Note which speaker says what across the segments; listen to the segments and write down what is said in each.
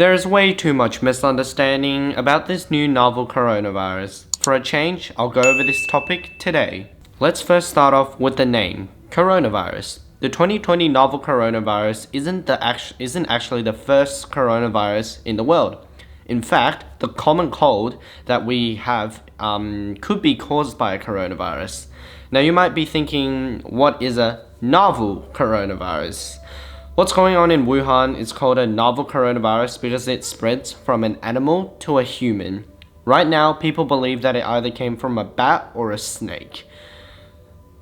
Speaker 1: There is way too much misunderstanding about this new novel coronavirus. For a change, I'll go over this topic today. Let's first start off with the name, coronavirus. The 2020 novel coronavirus isn't actually the first coronavirus in the world. In fact, the common cold that we have could be caused by a coronavirus. Now you might be thinking, what is a novel coronavirus? What's going on in Wuhan is called a novel coronavirus because it spreads from an animal to a human. Right now, people believe that it either came from a bat or a snake.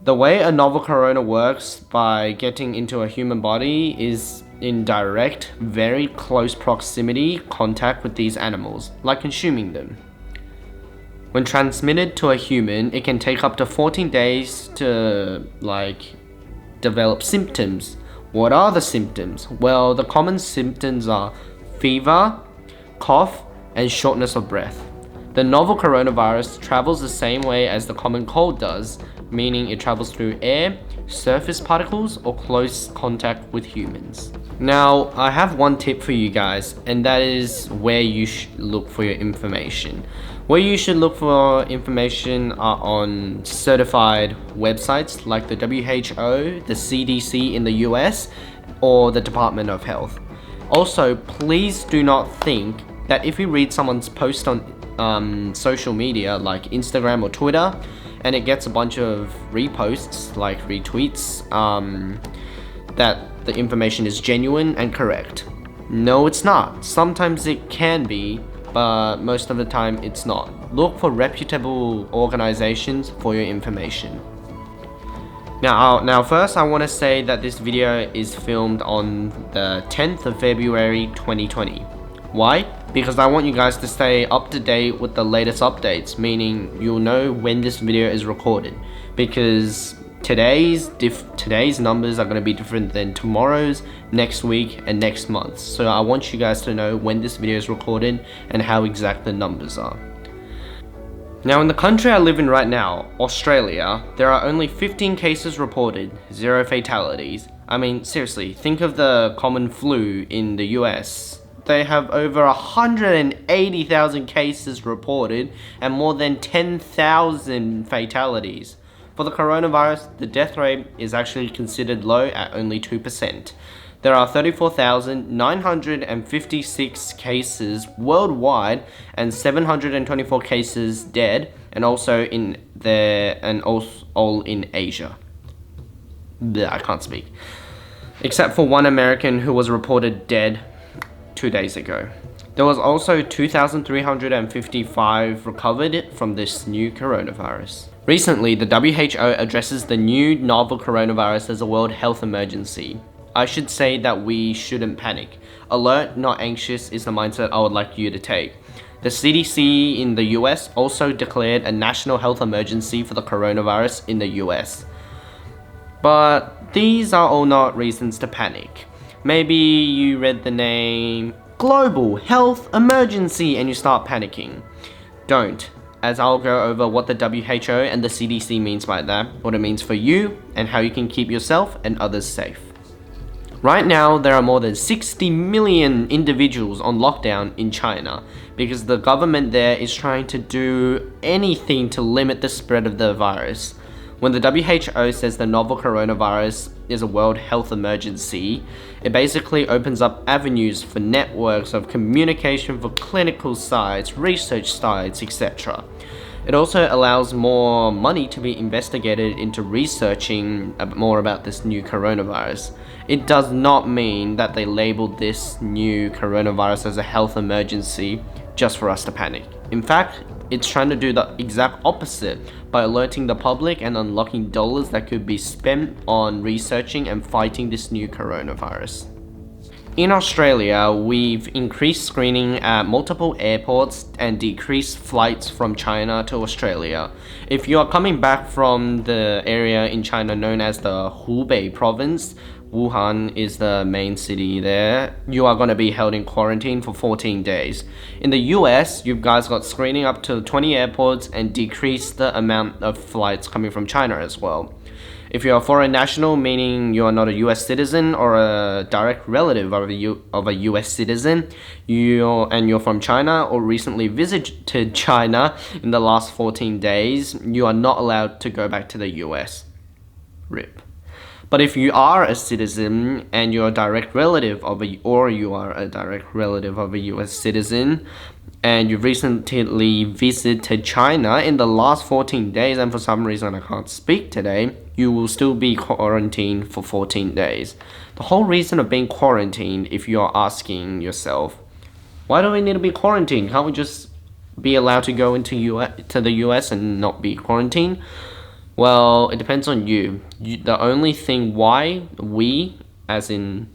Speaker 1: The way a novel corona works by getting into a human body is in direct, very close proximity contact with these animals, like consuming them. When transmitted to a human, it can take up to 14 days to develop symptoms. What are the symptoms? Well, the common symptoms are fever, cough, and shortness of breath. The novel coronavirus travels the same way as the common cold does, meaning it travels through air, surface particles, or close contact with humans. Now, I have one tip for you guys, and that is where you should look for your information. Where you should look for information are on certified websites like the WHO, the CDC in the US, or the Department of Health. Also, please do not think that if you read someone's post on social media like Instagram or Twitter, and it gets a bunch of reposts, like retweets, that the information is genuine and correct. No, it's not. Sometimes it can be, but most of the time it's not. Look for reputable organizations for your information. Now first I want to say that this video is filmed on the 10th of February 2020. Why? Because I want you guys to stay up to date with the latest updates, meaning you'll know when this video is recorded, because today's numbers are going to be different than tomorrow's, next week, and next month. So I want you guys to know when this video is recorded and how exact the numbers are. Now, in the country I live in right now, Australia, there are only 15 cases reported, 0 fatalities. I mean, seriously, think of the common flu in the US. They have over 180,000 cases reported and more than 10,000 fatalities. For the coronavirus, the death rate is actually considered low at only 2%. There are 34,956 cases worldwide and 724 cases dead, and also all in Asia. Blech, I can't speak. Except for one American who was reported dead 2 days ago. There was also 2,355 recovered from this new coronavirus. Recently, the WHO addresses the new novel coronavirus as a world health emergency. I should say that we shouldn't panic. Alert, not anxious, is the mindset I would like you to take. The CDC in the US also declared a national health emergency for the coronavirus in the US. But these are all not reasons to panic. Maybe you read the name Global Health Emergency and you start panicking. Don't, as I'll go over what the WHO and the CDC means by that, what it means for you, and how you can keep yourself and others safe. Right now, there are more than 60 million individuals on lockdown in China because the government there is trying to do anything to limit the spread of the virus. When the WHO says the novel coronavirus is a world health emergency, it basically opens up avenues for networks of communication for clinical sites, research sites, etc. It also allows more money to be investigated into researching more about this new coronavirus. It does not mean that they labeled this new coronavirus as a health emergency just for us to panic. In fact, it's trying to do the exact opposite by alerting the public and unlocking dollars that could be spent on researching and fighting this new coronavirus. In Australia, we've increased screening at multiple airports and decreased flights from China to Australia. If you are coming back from the area in China known as the Hubei province, Wuhan is the main city there, you are going to be held in quarantine for 14 days. In the US, you guys got screening up to 20 airports and decreased the amount of flights coming from China as well. If you're a foreign national, meaning you are not a US citizen or a direct relative of a US citizen, you're from China or recently visited China in the last 14 days, you are not allowed to go back to the US. RIP. But if you are a citizen and you're a direct relative of you are a direct relative of a US citizen and you've recently visited China in the last 14 days and for some reason I can't speak today, you will still be quarantined for 14 days. The whole reason of being quarantined, if you're asking yourself, why do we need to be quarantined? Can't we just be allowed to go to the US and not be quarantined? Well, it depends on you. The only thing why we, as in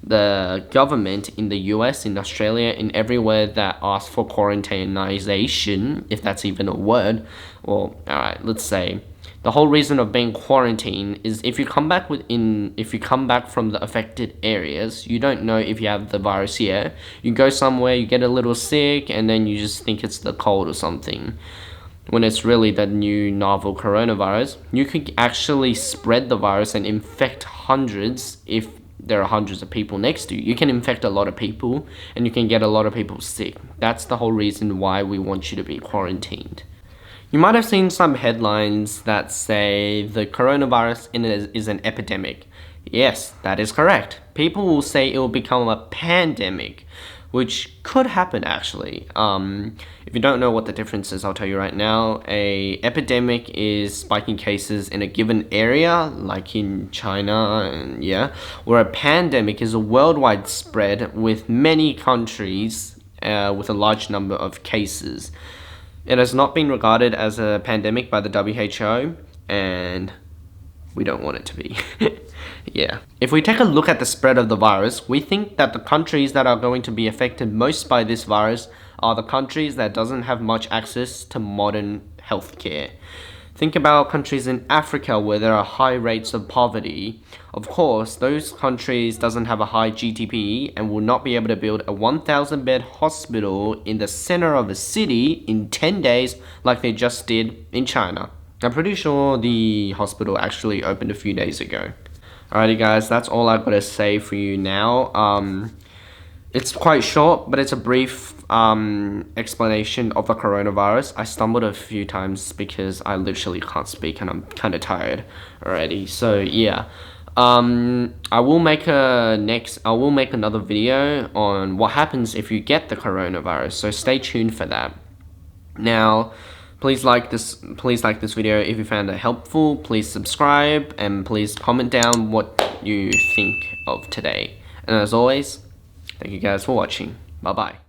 Speaker 1: the government in the US, in Australia, in everywhere that asks for quarantinization, if that's even a word, well, alright, let's say, the whole reason of being quarantined is if you come back from the affected areas, you don't know if you have the virus here. You go somewhere, you get a little sick, and then you just think it's the cold or something. When it's really the new novel coronavirus, you could actually spread the virus and infect hundreds if there are hundreds of people next to you. You can infect a lot of people and you can get a lot of people sick. That's the whole reason why we want you to be quarantined. You might have seen some headlines that say the coronavirus is an epidemic. Yes, that is correct. People will say it will become a pandemic, which could happen actually. If you don't know what the difference is, I'll tell you right now. A epidemic is spiking cases in a given area, like in China, and where a pandemic is a worldwide spread with many countries with a large number of cases. It has not been regarded as a pandemic by the WHO, and we don't want it to be. If we take a look at the spread of the virus, we think that the countries that are going to be affected most by this virus are the countries that doesn't have much access to modern healthcare. Think about countries in Africa where there are high rates of poverty. Of course, those countries doesn't have a high GDP and will not be able to build a 1,000 bed hospital in the center of a city in 10 days like they just did in China. I'm pretty sure the hospital actually opened a few days ago. Alrighty guys, that's all I've got to say for you now. It's quite short, but it's a brief explanation of the coronavirus. I stumbled a few times because I literally can't speak and I'm kind of tired already. So I will make another video on what happens if you get the coronavirus. So stay tuned for that. Now, please like this video if you found it helpful. Please subscribe and please comment down what you think of today. And as always, thank you guys for watching. Bye bye.